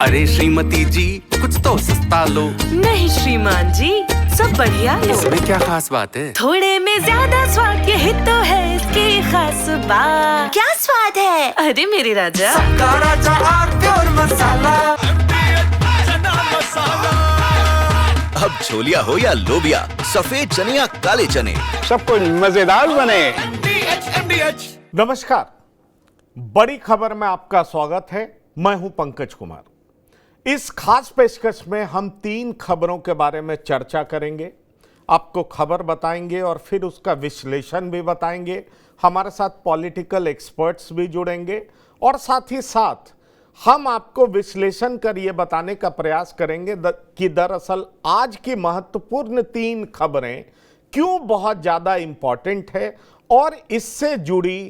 अरे श्रीमती जी कुछ तो सस्ता लो। नहीं श्रीमान जी, सब बढ़िया लो। इसमें क्या खास बात है? थोड़े में ज्यादा स्वाद, यही तो है इसकी खास बात। क्या स्वाद है? अरे मेरे राजा, सबका राजा आरती और मसाला। अब छोलिया हो या लोबिया, सफेद चने या काले चने, सब कुछ मजेदार बने। नमस्कार, बड़ी खबर में आपका स्वागत है। मैं हूं पंकज कुमार। इस खास पेशकश में हम 3 खबरों के बारे में चर्चा करेंगे। आपको खबर बताएंगे और फिर उसका विश्लेषण भी बताएंगे। हमारे साथ पॉलिटिकल एक्सपर्ट्स भी जुड़ेंगे और साथ ही साथ हम आपको विश्लेषण कर ये बताने का प्रयास करेंगे कि दरअसल आज की महत्वपूर्ण 3 खबरें क्यों बहुत ज़्यादा इंपॉर्टेंट है और इससे जुड़ी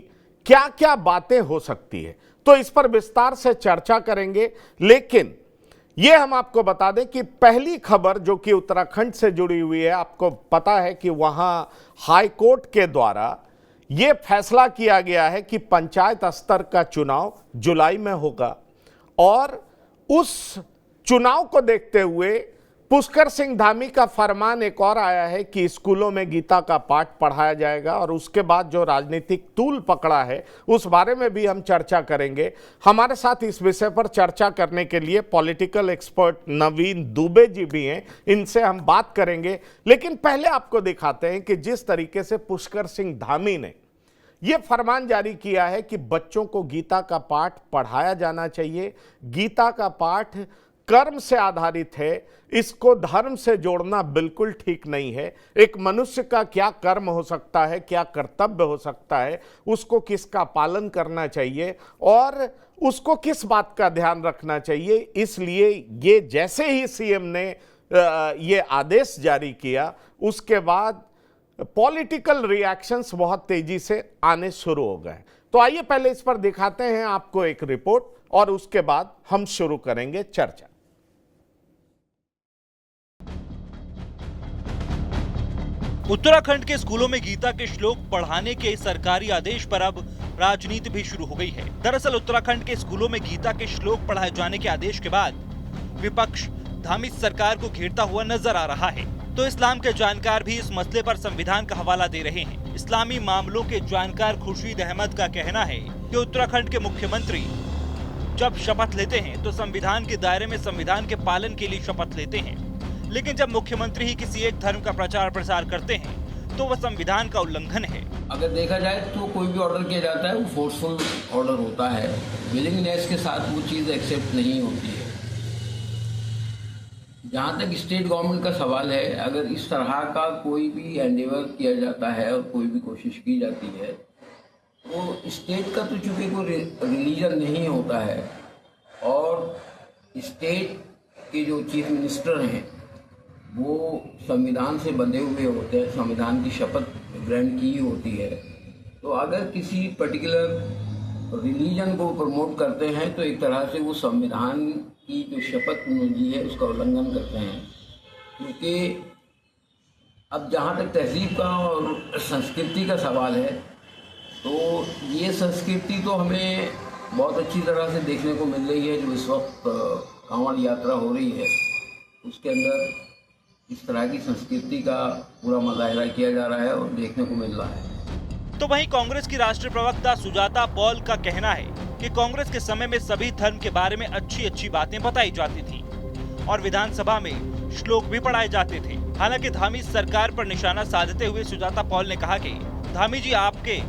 क्या क्या बातें हो सकती है। तो इस पर विस्तार से चर्चा करेंगे, लेकिन ये हम आपको बता दें कि पहली खबर जो कि उत्तराखंड से जुड़ी हुई है, आपको पता है कि वहाँ हाई कोर्ट के द्वारा ये फैसला किया गया है कि पंचायत स्तर का चुनाव जुलाई में होगा और उस चुनाव को देखते हुए पुष्कर सिंह धामी का फरमान एक और आया है कि स्कूलों में गीता का पाठ पढ़ाया जाएगा और उसके बाद जो राजनीतिक तूल पकड़ा है उस बारे में भी हम चर्चा करेंगे। हमारे साथ इस विषय पर चर्चा करने के लिए पॉलिटिकल एक्सपर्ट नवीन दुबे जी भी हैं, इनसे हम बात करेंगे। लेकिन पहले आपको दिखाते हैं कि जिस तरीके से पुष्कर सिंह धामी ने ये फरमान जारी किया है कि बच्चों को गीता का पाठ पढ़ाया जाना चाहिए। गीता का पाठ कर्म से आधारित है, इसको धर्म से जोड़ना बिल्कुल ठीक नहीं है। एक मनुष्य का क्या कर्म हो सकता है, क्या कर्तव्य हो सकता है, उसको किसका पालन करना चाहिए और उसको किस बात का ध्यान रखना चाहिए। इसलिए ये जैसे ही सीएम ने ये आदेश जारी किया उसके बाद पॉलिटिकल रिएक्शंस बहुत तेजी से आने शुरू हो गए। तो आइए पहले इस पर दिखाते हैं आपको एक रिपोर्ट और उसके बाद हम शुरू करेंगे चर्चा। उत्तराखंड के स्कूलों में गीता के श्लोक पढ़ाने के सरकारी आदेश पर अब राजनीति भी शुरू हो गई है। दरअसल उत्तराखंड के स्कूलों में गीता के श्लोक पढ़ाए जाने के आदेश के बाद विपक्ष धामी सरकार को घेरता हुआ नजर आ रहा है। तो इस्लाम के जानकार भी इस मसले पर संविधान का हवाला दे रहे हैं। इस्लामी मामलों के जानकार खुर्शीद अहमद का कहना है कि उत्तराखंड के मुख्यमंत्री जब शपथ लेते हैं तो संविधान के दायरे में संविधान के पालन के लिए शपथ लेते हैं, लेकिन जब मुख्यमंत्री ही किसी एक धर्म का प्रचार प्रसार करते हैं तो वह संविधान का उल्लंघन है। अगर देखा जाए तो कोई भी ऑर्डर किया जाता है वो फोर्सफुल ऑर्डर होता है, विलिंगनेस के साथ वो चीज़ एक्सेप्ट नहीं होती है। जहाँ तक स्टेट गवर्नमेंट का सवाल है, अगर इस तरह का कोई भी एंडेवर किया जाता है और कोई भी कोशिश की जाती है तो स्टेट का तो चूँकि कोई रिलीजन नहीं होता है और स्टेट के जो चीफ मिनिस्टर हैं वो संविधान से बंधे हुए होते हैं, संविधान की शपथ ग्रहण की होती है। तो अगर किसी पर्टिकुलर रिलीजन को प्रमोट करते हैं तो एक तरह से वो संविधान की जो शपथ उन्होंने ली है उसका उल्लंघन करते हैं। क्योंकि अब जहाँ तक तहजीब का और संस्कृति का सवाल है तो ये संस्कृति तो हमें बहुत अच्छी तरह से देखने को मिल रही है। जो इस वक्त कांवड़ यात्रा हो रही है उसके अंदर इस तरह की संस्कृति का पूरा मुजाहरा किया जा रहा है और देखने को मिल रहा है। तो वहीं कांग्रेस की राष्ट्रीय प्रवक्ता सुजाता पॉल का कहना है कि कांग्रेस के समय में सभी धर्म के बारे में अच्छी बातें बताई जाती थी और विधानसभा में श्लोक भी पढ़ाए जाते थे। हालांकि धामी सरकार पर निशाना साधते हुए सुजाता पॉल ने कहा कि धामी जी आपके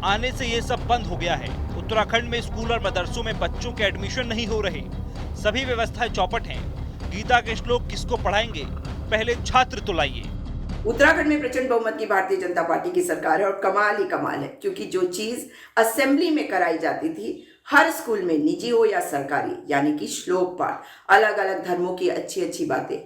आने से ये सब बंद हो गया है। उत्तराखंड में स्कूल और मदरसों में बच्चों के एडमिशन नहीं हो रहे, सभी व्यवस्थाएं चौपट हैं। गीता के श्लोक किसको पढ़ाएंगे, पहले छात्र तो लाइए। उत्तराखंड में प्रचंड बहुमत की भारतीय जनता पार्टी की सरकार है और कमाल ही कमाल है, क्योंकि जो चीज असेंबली में कराई जाती थी हर स्कूल में, निजी हो या सरकारी, यानी कि श्लोक पाठ, अलग अलग धर्मों की अच्छी बातें,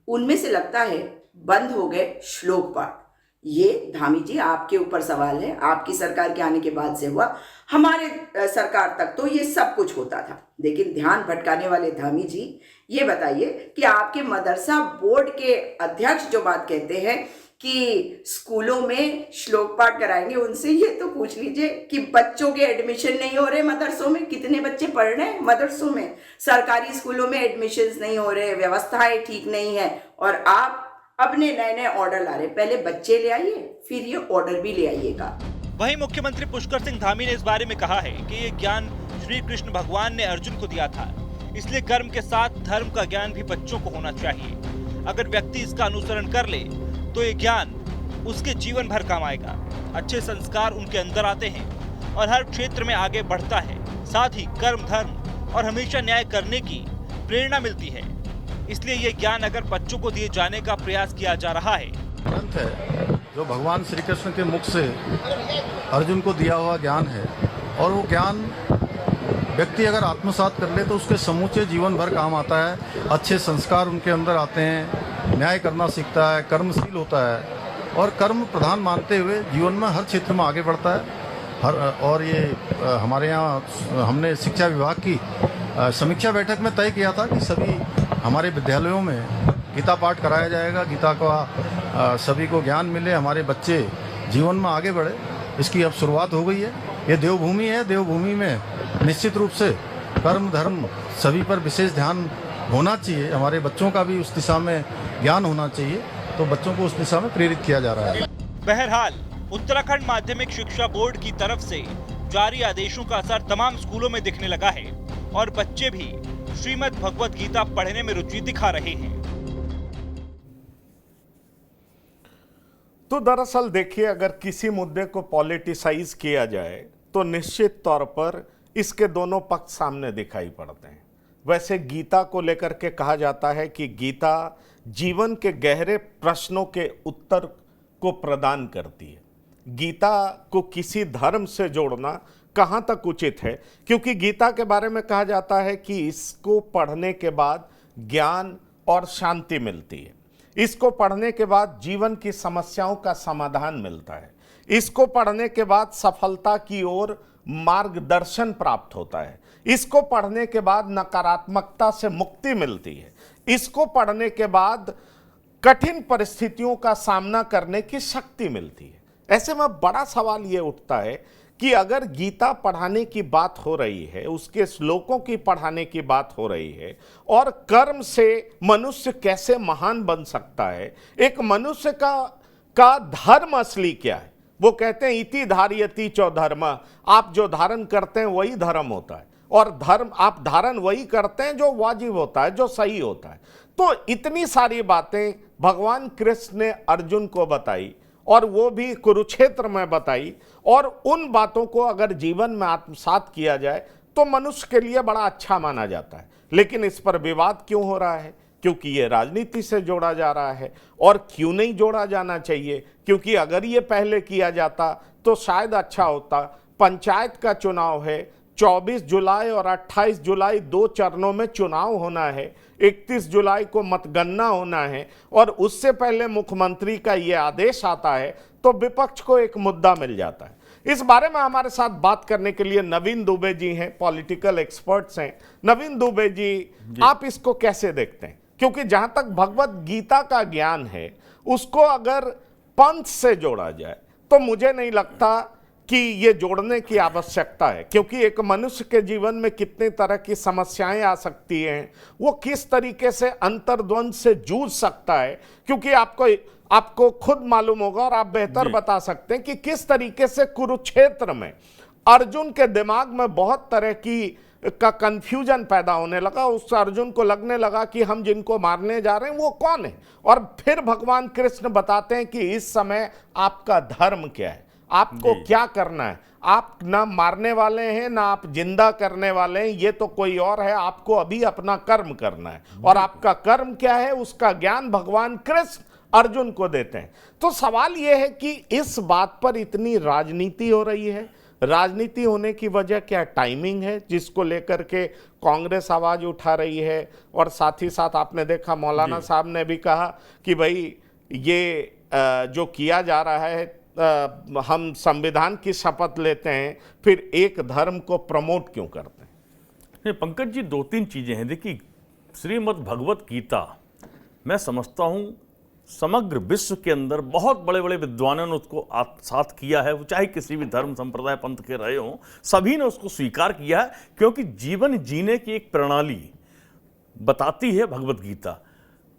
उनमें से लगता है बंद हो गए श्लोक पाठ। ये धामी जी आपके ऊपर सवाल है, आपकी सरकार के आने के बाद से हुआ, हमारे सरकार तक तो ये सब कुछ होता था। लेकिन ध्यान भटकाने वाले धामी जी ये बताइए कि आपके मदरसा बोर्ड के अध्यक्ष जो बात कहते हैं कि स्कूलों में श्लोक पाठ कराएंगे, उनसे ये तो पूछ लीजिए कि बच्चों के एडमिशन नहीं हो रहे मदरसों में। कितने बच्चे पढ़ रहे हैं मदरसों में? सरकारी स्कूलों में एडमिशन्स नहीं हो रहे, व्यवस्थाएं ठीक नहीं है, और आप अपने नए नए ऑर्डर ला रहे। पहले बच्चे ले आइए, फिर ये ऑर्डर भी ले आइएगा। वहीं मुख्यमंत्री पुष्कर सिंह धामी ने इस बारे में कहा है कि ये ज्ञान श्री कृष्ण भगवान ने अर्जुन को दिया था, इसलिए कर्म के साथ धर्म का ज्ञान भी बच्चों को होना चाहिए। अगर व्यक्ति इसका अनुसरण कर ले तो ये ज्ञान उसके जीवन भर काम आएगा। अच्छे संस्कार उनके अंदर आते हैं और हर क्षेत्र में आगे बढ़ता है। साथ ही कर्म, धर्म और हमेशा न्याय करने की प्रेरणा मिलती है। इसलिए ये ज्ञान अगर बच्चों को दिए जाने का प्रयास किया जा रहा है, ग्रंथ है जो भगवान श्री कृष्ण के मुख से अर्जुन को दिया हुआ ज्ञान है, और वो ज्ञान व्यक्ति अगर आत्मसात कर ले तो उसके समूचे जीवन भर काम आता है। अच्छे संस्कार उनके अंदर आते हैं, न्याय करना सीखता है, कर्मशील होता है और कर्म प्रधान मानते हुए जीवन में हर क्षेत्र में आगे बढ़ता है। और ये हमारे यहाँ हमने शिक्षा विभाग की समीक्षा बैठक में तय किया था कि सभी हमारे विद्यालयों में गीता पाठ कराया जाएगा, गीता का सभी को ज्ञान मिले, हमारे बच्चे जीवन में आगे बढ़े। इसकी अब शुरुआत हो गई है। ये देवभूमि है, देवभूमि में निश्चित रूप से कर्म धर्म सभी पर विशेष ध्यान होना चाहिए। हमारे बच्चों का भी उस दिशा में ज्ञान होना चाहिए, तो बच्चों को उस दिशा में प्रेरित किया जा रहा है। बहरहाल उत्तराखंड माध्यमिक शिक्षा बोर्ड की तरफ से जारी आदेशों का असर तमाम स्कूलों में दिखने लगा है और बच्चे भी श्रीमद् भगवत गीता पढ़ने में रुचि दिखा रहे हैं। तो दरअसल देखिए, अगर किसी मुद्दे को पॉलिटिसाइज किया जाए तो निश्चित तौर पर इसके दोनों पक्ष सामने दिखाई पड़ते हैं। वैसे गीता को लेकर के कहा जाता है कि गीता जीवन के गहरे प्रश्नों के उत्तर को प्रदान करती है। गीता को किसी धर्म से जोड़ना कहाँ तक उचित है, क्योंकि गीता के बारे में कहा जाता है कि इसको पढ़ने के बाद ज्ञान और शांति मिलती है। इसको पढ़ने के बाद जीवन की समस्याओं का समाधान मिलता है। इसको पढ़ने के बाद सफलता की ओर मार्गदर्शन प्राप्त होता है। इसको पढ़ने के बाद नकारात्मकता से मुक्ति मिलती है। इसको पढ़ने के बाद कठिन परिस्थितियों का सामना करने की शक्ति मिलती है। ऐसे में बड़ा सवाल ये उठता है कि अगर गीता पढ़ाने की बात हो रही है, उसके श्लोकों की पढ़ाने की बात हो रही है, और कर्म से मनुष्य कैसे महान बन सकता है, एक मनुष्य का धर्म असली क्या है? वो कहते हैं इति धारयति चो धर्म, आप जो धारण करते हैं वही धर्म होता है, और धर्म आप धारण वही करते हैं जो वाजिब होता है, जो सही होता है। तो इतनी सारी बातें भगवान कृष्ण ने अर्जुन को बताई, और वो भी कुरुक्षेत्र में बताई, और उन बातों को अगर जीवन में आत्मसात किया जाए तो मनुष्य के लिए बड़ा अच्छा माना जाता है। लेकिन इस पर विवाद क्यों हो रहा है? क्योंकि ये राजनीति से जोड़ा जा रहा है। और क्यों नहीं जोड़ा जाना चाहिए? क्योंकि अगर ये पहले किया जाता तो शायद अच्छा होता। पंचायत का चुनाव है, 24 जुलाई और 28 जुलाई 2 चरणों में चुनाव होना है, 31 जुलाई को मतगणना होना है, और उससे पहले मुख्यमंत्री का ये आदेश आता है तो विपक्ष को एक मुद्दा मिल जाता है। इस बारे में हमारे साथ बात करने के लिए नवीन दुबे जी हैं, पॉलिटिकल एक्सपर्ट्स हैं। नवीन दुबे जी, आप इसको कैसे देखते हैं? क्योंकि जहां तक भगवत गीता का ज्ञान है, उसको अगर पंथ से जोड़ा जाए तो मुझे नहीं लगता कि ये जोड़ने की आवश्यकता है, क्योंकि एक मनुष्य के जीवन में कितने तरह की समस्याएं आ सकती हैं, वो किस तरीके से अंतर्द्वंद से जूझ सकता है, क्योंकि आपको खुद मालूम होगा और आप बेहतर बता सकते हैं कि किस तरीके से कुरुक्षेत्र में अर्जुन के दिमाग में बहुत तरह का कंफ्यूजन पैदा होने लगा। उस अर्जुन को लगने लगा कि हम जिनको मारने जा रहे हैं वो कौन है, और फिर भगवान कृष्ण बताते हैं कि इस समय आपका धर्म क्या है, आपको क्या करना है। आप ना मारने वाले हैं, ना आप जिंदा करने वाले हैं, ये तो कोई और है। आपको अभी अपना कर्म करना है, और आपका कर्म क्या है उसका ज्ञान भगवान कृष्ण अर्जुन को देते हैं। तो सवाल यह है कि इस बात पर इतनी राजनीति हो रही है। राजनीति होने की वजह क्या? टाइमिंग है, जिसको लेकर के कांग्रेस आवाज उठा रही है, और साथ ही साथ आपने देखा मौलाना साहब ने भी कहा कि भाई ये जो किया जा रहा है, हम संविधान की शपथ लेते हैं, फिर एक धर्म को प्रमोट क्यों करते हैं? पंकज जी, 2-3 चीजें हैं। देखिए, श्रीमद् भगवत गीता मैं समझता हूं समग्र विश्व के अंदर बहुत बड़े बड़े विद्वानों ने उसको आत्मसात किया है, वो चाहे किसी भी धर्म संप्रदाय पंथ के रहे हों, सभी ने उसको स्वीकार किया है, क्योंकि जीवन जीने की एक प्रणाली बताती है भगवत गीता।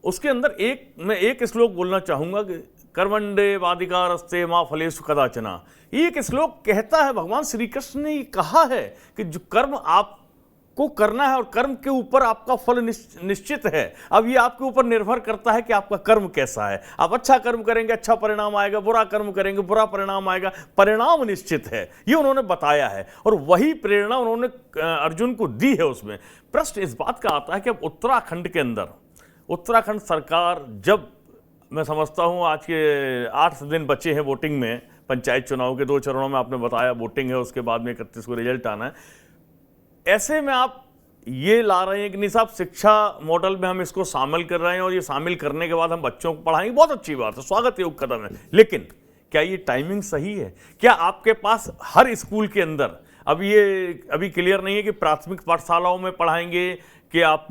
उसके अंदर मैं एक श्लोक बोलना चाहूँगा कि कर्मण्डे वाधिकारस्ते मां फलेषु कदाचना। ये एक श्लोक कहता है, भगवान श्री कृष्ण ने कहा है कि जो कर्म आपको करना है और कर्म के ऊपर आपका फल निश्चित है। अब ये आपके ऊपर निर्भर करता है कि आपका कर्म कैसा है। आप अच्छा कर्म करेंगे अच्छा परिणाम आएगा, बुरा कर्म करेंगे बुरा परिणाम आएगा, परिणाम निश्चित है, ये उन्होंने बताया है और वही प्रेरणा उन्होंने अर्जुन को दी है। उसमें प्रश्न इस बात का आता है कि अब उत्तराखंड के अंदर उत्तराखंड सरकार, जब मैं समझता हूँ आज के 8 दिन बचे हैं वोटिंग में, पंचायत चुनाव के 2 चरणों में आपने बताया वोटिंग है, उसके बाद में 31 को रिजल्ट आना है। ऐसे में आप ये ला रहे हैं कि नहीं साहब शिक्षा मॉडल में हम इसको शामिल कर रहे हैं और ये शामिल करने के बाद हम बच्चों को पढ़ाएंगे, बहुत अच्छी बात है, स्वागत योग कदम है, लेकिन क्या ये टाइमिंग सही है? क्या आपके पास हर स्कूल के अंदर अभी क्लियर नहीं है कि प्राथमिक पाठशालाओं में पढ़ाएंगे कि आप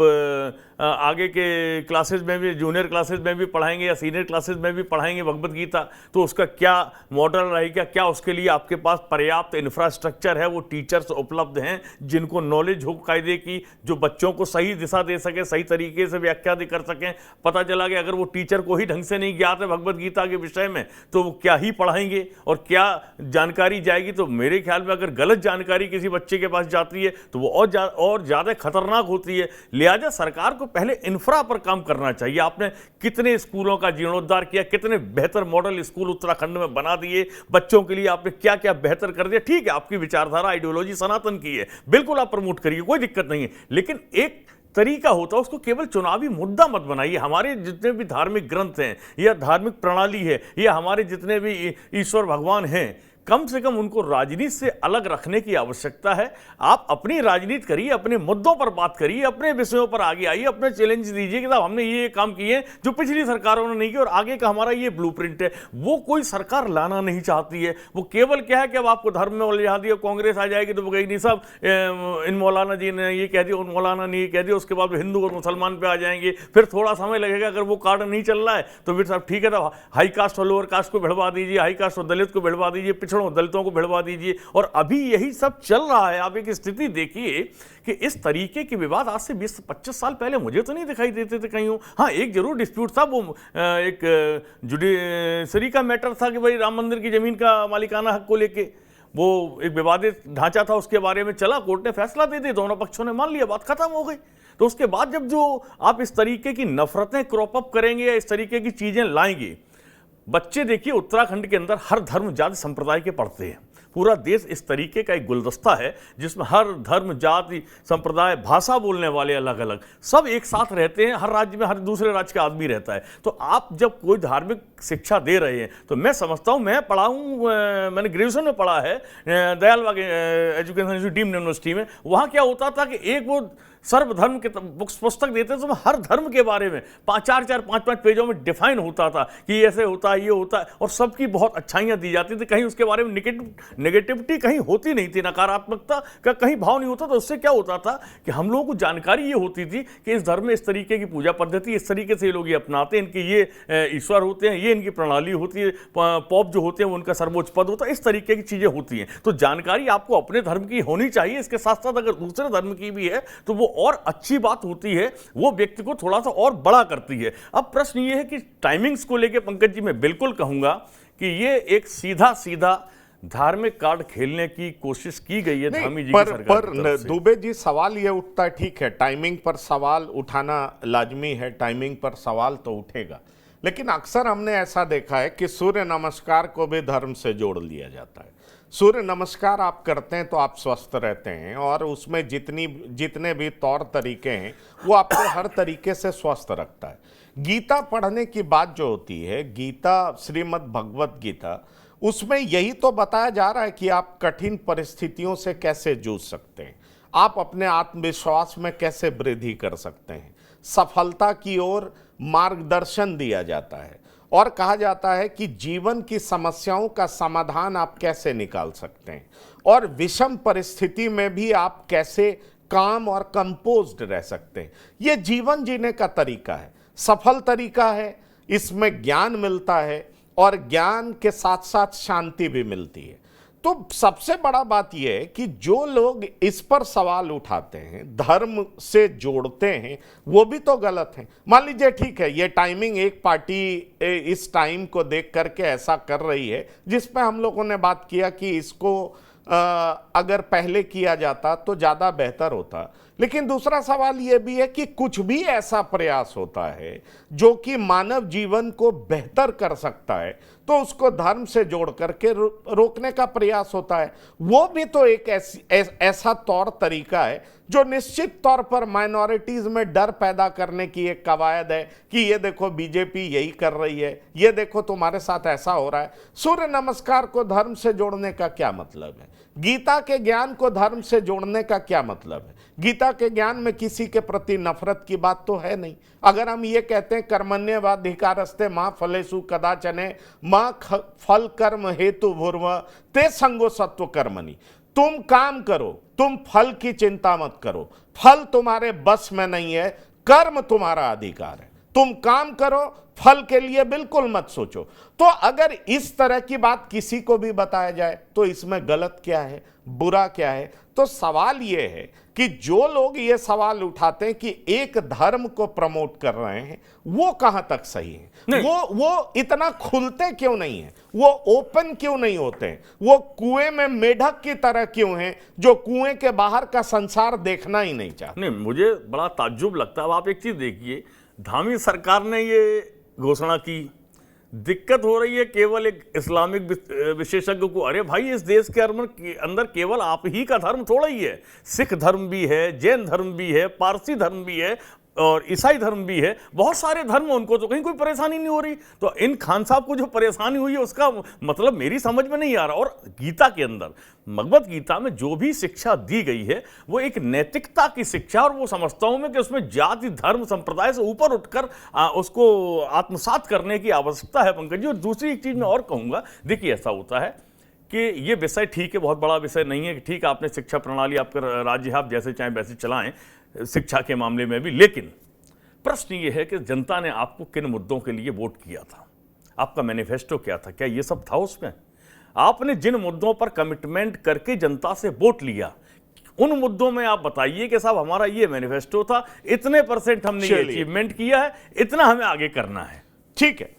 आगे के क्लासेस में भी, जूनियर क्लासेस में भी पढ़ाएंगे या सीनियर क्लासेस में भी पढ़ाएंगे भगवत गीता, तो उसका क्या मॉडल रहेगा? क्या उसके लिए आपके पास पर्याप्त इंफ्रास्ट्रक्चर है, वो टीचर्स उपलब्ध हैं जिनको नॉलेज हो कायदे की, जो बच्चों को सही दिशा दे सके, सही तरीके से व्याख्या कर सकें? पता चला कि अगर वो टीचर को ही ढंग से नहीं ज्ञात है भगवत गीता के विषय में तो वो क्या ही पढ़ाएंगे और क्या जानकारी जाएगी? तो मेरे ख्याल में अगर गलत जानकारी किसी बच्चे के पास जाती है तो वो और ज़्यादा खतरनाक होती है। लिहाजा सरकार को पहले इंफ्रा पर काम करना चाहिए। आपने कितने स्कूलों का जीर्णोद्धार किया, कितने बेहतर मॉडल स्कूल उत्तराखंड में बना दिए, बच्चों के लिए आपने क्या क्या बेहतर कर दिया। ठीक है, आपकी विचारधारा आइडियोलॉजी सनातन की है, बिल्कुल आप प्रमोट करिए, कोई दिक्कत नहीं है, लेकिन एक तरीका होता है, उसको केवल चुनावी मुद्दा मत बनाइए। हमारे जितने भी धार्मिक ग्रंथ हैं या धार्मिक प्रणाली है या हमारे जितने भी ईश्वर भगवान हैं, कम से कम उनको राजनीति से अलग रखने की आवश्यकता है। आप अपनी राजनीति करिए, अपने मुद्दों पर बात करिए, अपने विषयों पर आगे आइए, अपने चैलेंज दीजिए कि साहब हमने ये काम किए जो पिछली सरकारों ने नहीं किए और आगे का हमारा ये ब्लूप्रिंट है। वो कोई सरकार लाना नहीं चाहती है, वो केवल क्या है कि अब आपको धर्म में उलझा दिया, कांग्रेस आ जाएगी तो वो कहेगी नहीं साहब इन मौलाना जी ने ये कह दिया, उन मौलाना ने ये कह दिया, उसके बाद हिंदू और मुसलमान पे आ जाएंगे, फिर थोड़ा समय लगेगा, अगर वो कार्ड नहीं चल रहा है तो फिर साहब ठीक है, तो हाई कास्ट और लोअर कास्ट को भिड़वा दीजिए, हाई कास्ट और दलित को भिड़वा दीजिए, पिछड़ों दलितों को भिड़वा दीजिए। और अभी यही सब चल रहा है। आप एक स्थिति देखिए कि इस तरीके के विवाद आज से 20-25 साल पहले मुझे तो नहीं दिखाई देते थे कहीं। हाँ, एक जरूर डिस्प्यूट था, वो एक जुडिशरी का मैटर था कि भाई राम मंदिर की जमीन का मालिकाना हक को लेके वो एक विवादित ढांचा था, उसके बारे में चला, कोर्ट ने फैसला दे दिया, दोनों पक्षों ने मान लिया, बात खत्म हो गई। तो उसके बाद जब जो आप इस तरीके की नफरतें क्रॉप अप करेंगे या इस तरीके की चीजें लाएंगे, बच्चे देखिए उत्तराखंड के अंदर हर धर्म जाति संप्रदाय के पढ़ते हैं। पूरा देश इस तरीके का एक गुलदस्ता है जिसमें हर धर्म जाति संप्रदाय भाषा बोलने वाले अलग अलग सब एक साथ रहते हैं। हर राज्य में हर दूसरे राज्य का आदमी रहता है। तो आप जब कोई धार्मिक शिक्षा दे रहे हैं तो मैं समझता हूँ, मैं पढ़ा हूँ, मैंने ग्रेजुएशन में पढ़ा है दयाल बाग एजुकेशन इंस्टीट्यूट डीम्ड यूनिवर्सिटी में। वहाँ क्या होता था कि एक वो सर्वधर्म के पुस्तक देते थे, तो हर धर्म के बारे में 4-5 पेजों में डिफाइन होता था कि ऐसे होता है, ये होता है, और सबकी बहुत अच्छाइयाँ दी जाती थी। कहीं उसके बारे में नेगेटिविटी कहीं होती नहीं थी, नकारात्मकता का कहीं भाव नहीं होता। तो उससे क्या होता था कि हम लोगों को जानकारी ये होती थी कि इस धर्म में इस तरीके की पूजा पद्धति, इस तरीके से ये लोग ये अपनाते हैं, इनके ये ईश्वर होते हैं, ये इनकी प्रणाली होती है, पॉप जो होते हैं उनका सर्वोच्च पद होता है, इस तरीके की चीज़ें होती हैं। तो जानकारी आपको अपने धर्म की होनी चाहिए, इसके साथ साथ अगर दूसरे धर्म की भी है तो वो और अच्छी बात होती है, वो व्यक्ति को थोड़ा सा और बड़ा करती है। अब प्रश्न ये है कि टाइमिंग्स को लेके पंकज जी मैं बिल्कुल कहूंगा कि ये एक सीधा धार्मिक कार्ड खेलने की कोशिश की गई है धामी जी की सरकार की तरफ से। दुबे जी, सवाल ये उठता है, ठीक है टाइमिंग पर सवाल उठाना लाजमी है, टाइमिंग पर सवाल तो उठेगा, लेकिन अक्सर हमने ऐसा देखा है कि सूर्य नमस्कार को भी धर्म से जोड़ लिया जाता है। सूर्य नमस्कार आप करते हैं तो आप स्वस्थ रहते हैं, और उसमें जितने भी तौर तरीके हैं वो आपको हर तरीके से स्वस्थ रखता है। गीता पढ़ने की बात जो होती है, गीता श्रीमद् भगवत गीता, उसमें यही तो बताया जा रहा है कि आप कठिन परिस्थितियों से कैसे जूझ सकते हैं, आप अपने आत्मविश्वास में कैसे वृद्धि कर सकते हैं, सफलता की ओर मार्गदर्शन दिया जाता है, और कहा जाता है कि जीवन की समस्याओं का समाधान आप कैसे निकाल सकते हैं, और विषम परिस्थिति में भी आप कैसे काम और कंपोज्ड रह सकते हैं। ये जीवन जीने का तरीका है, सफल तरीका है। इसमें ज्ञान मिलता है और ज्ञान के साथ साथ शांति भी मिलती है। तो सबसे बड़ा बात यह है कि जो लोग इस पर सवाल उठाते हैं, धर्म से जोड़ते हैं, वो भी तो गलत हैं। मान लीजिए ठीक है, ये टाइमिंग एक पार्टी इस टाइम को देख करके ऐसा कर रही है, जिस पे हम लोगों ने बात किया कि इसको अगर पहले किया जाता तो ज़्यादा बेहतर होता। लेकिन दूसरा सवाल यह भी है कि कुछ भी ऐसा प्रयास होता है जो कि मानव जीवन को बेहतर कर सकता है, तो उसको धर्म से जोड़ करके रोकने का प्रयास होता है। वो भी तो एक ऐसा तौर तरीका है जो निश्चित तौर पर माइनॉरिटीज में डर पैदा करने की एक कवायद है कि ये देखो बीजेपी यही कर रही है, ये देखो तुम्हारे साथ ऐसा हो रहा है। सूर्य नमस्कार को धर्म से जोड़ने का क्या मतलब है? गीता के ज्ञान को धर्म से जोड़ने का क्या मतलब है? गीता के ज्ञान में किसी के प्रति नफरत की बात तो है नहीं। अगर हम ये कहते हैं कर्मण्येवाधिकारस्ते मां फलेषु कदाचन मां फल कर्म हेतु भूर्व ते संगो सत्व कर्मणि, तुम काम करो, तुम फल की चिंता मत करो, फल तुम्हारे बस में नहीं है, कर्म तुम्हारा अधिकार है, तुम काम करो, फल के लिए बिल्कुल मत सोचो। तो अगर इस तरह की बात किसी को भी बताया जाए तो इसमें गलत क्या है, बुरा क्या है? तो सवाल यह है कि जो लोग ये सवाल उठाते हैं कि एक धर्म को प्रमोट कर रहे हैं, वो कहां तक सही है? वो इतना खुलते क्यों नहीं है? वो ओपन क्यों नहीं होते हैं? वो कुएं में मेढक की तरह क्यों हैं जो कुएं के बाहर का संसार देखना ही नहीं चाहते? नहीं, मुझे बड़ा ताज्जुब लगता है। अब आप एक चीज देखिए, धामी सरकार ने ये घोषणा की, दिक्कत हो रही है केवल एक इस्लामिक विशेषज्ञ को। अरे भाई, इस देश के अंदर केवल आप ही का धर्म थोड़ा ही है, सिख धर्म भी है, जैन धर्म भी है, पारसी धर्म भी है और ईसाई धर्म भी है, बहुत सारे धर्म, उनको तो कहीं कोई परेशानी नहीं हो रही। तो इन खान साहब को जो परेशानी हुई है उसका मतलब मेरी समझ में नहीं आ रहा। और गीता के अंदर, भगवत गीता में जो भी शिक्षा दी गई है वो एक नैतिकता की शिक्षा, और वो समझता हूं मैं कि उसमें जाति धर्म संप्रदाय से ऊपर उठकर उसको आत्मसात करने की आवश्यकता है, पंकज जी। और दूसरी एक चीज मैं और कहूंगा, देखिए ऐसा होता है कि ये विषय ठीक है, बहुत बड़ा विषय नहीं है कि ठीक है आपने शिक्षा प्रणाली, आपका राज्य आप जैसे चाहें वैसे चलाएं शिक्षा के मामले में भी, लेकिन प्रश्न ये है कि जनता ने आपको किन मुद्दों के लिए वोट किया था, आपका मैनिफेस्टो क्या था, क्या ये सब था उसमें? आपने जिन मुद्दों पर कमिटमेंट करके जनता से वोट लिया, उन मुद्दों में आप बताइए कि साहब हमारा ये मैनिफेस्टो था, इतने % हमने ये अचीवमेंट किया है, इतना हमें आगे करना है। ठीक है,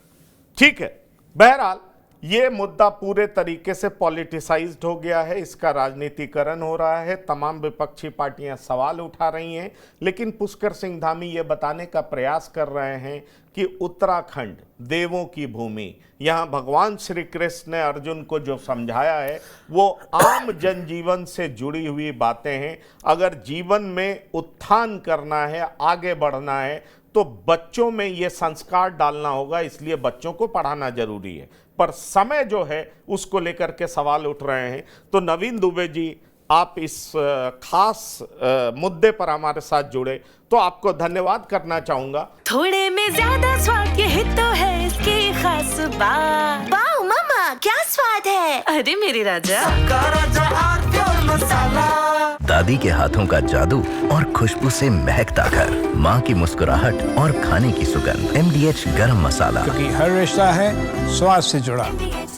ठीक है। बहरहाल ये मुद्दा पूरे तरीके से पॉलिटिसाइज्ड हो गया है, इसका राजनीतिकरण हो रहा है, तमाम विपक्षी पार्टियां सवाल उठा रही हैं, लेकिन पुष्कर सिंह धामी ये बताने का प्रयास कर रहे हैं कि उत्तराखंड देवों की भूमि, यहाँ भगवान श्री कृष्ण ने अर्जुन को जो समझाया है वो आम जनजीवन से जुड़ी हुई बातें हैं। अगर जीवन में उत्थान करना है, आगे बढ़ना है, तो बच्चों में ये संस्कार डालना होगा, इसलिए बच्चों को पढ़ाना जरूरी है। पर समय जो है उसको लेकर के सवाल उठ रहे हैं। तो नवीन दुबे जी, आप इस खास मुद्दे पर हमारे साथ जुड़े, तो आपको धन्यवाद करना चाहूंगा। थोड़े में ज्यादा स्वाद, यही तो है इसकी खास बात। वाओ मामा, क्या स्वाद है! अरे मेरे राजा, राजा आरती और मसाला। दादी के हाथों का जादू और खुशबू से महकता घर, माँ की मुस्कुराहट और खाने की सुगंध। MDH गरम मसाला, क्योंकि हर रिश्ता है स्वाद से जुड़ा।